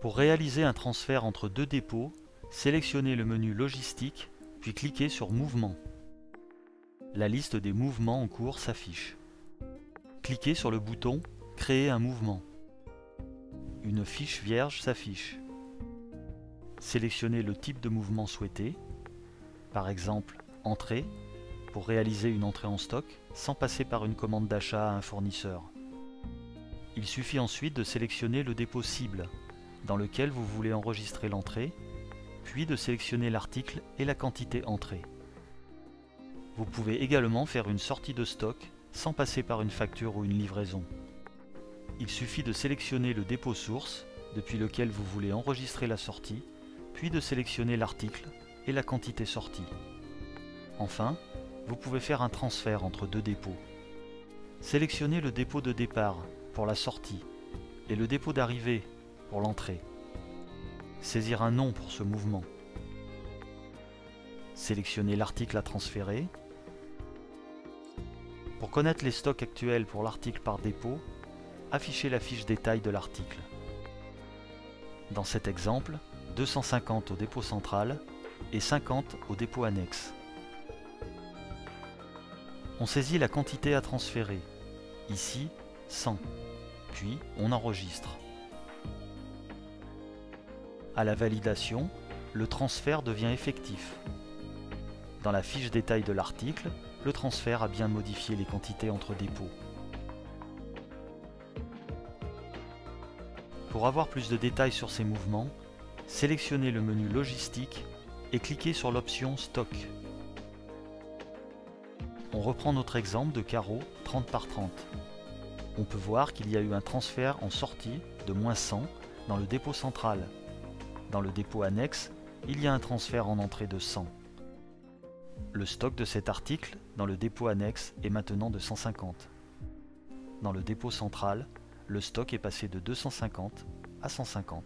Pour réaliser un transfert entre deux dépôts, sélectionnez le menu Logistique, puis cliquez sur Mouvements. La liste des mouvements en cours s'affiche. Cliquez sur le bouton Créer un mouvement. Une fiche vierge s'affiche. Sélectionnez le type de mouvement souhaité, par exemple Entrée, pour réaliser une entrée en stock sans passer par une commande d'achat à un fournisseur. Il suffit ensuite de sélectionner le dépôt cible, dans lequel vous voulez enregistrer l'entrée, puis de sélectionner l'article et la quantité entrée. Vous pouvez également faire une sortie de stock sans passer par une facture ou une livraison. Il suffit de sélectionner le dépôt source, depuis lequel vous voulez enregistrer la sortie, puis de sélectionner l'article et la quantité sortie. Enfin, vous pouvez faire un transfert entre deux dépôts. Sélectionnez le dépôt de départ pour la sortie et le dépôt d'arrivée pour l'entrée. Saisir un nom pour ce mouvement. Sélectionnez l'article à transférer. Pour connaître les stocks actuels pour l'article par dépôt, affichez la fiche détail de l'article. Dans cet exemple, 250 au dépôt central et 50 au dépôt annexe. On saisit la quantité à transférer, ici 100, puis on enregistre. À la validation, le transfert devient effectif. Dans la fiche détail de l'article, le transfert a bien modifié les quantités entre dépôts. Pour avoir plus de détails sur ces mouvements, sélectionnez le menu Logistique et cliquez sur l'option Stock. On reprend notre exemple de carreau 30 par 30. On peut voir qu'il y a eu un transfert en sortie de -100 dans le dépôt central. Dans le dépôt annexe, il y a un transfert en entrée de 100. Le stock de cet article dans le dépôt annexe est maintenant de 150. Dans le dépôt central, le stock est passé de 250 à 150.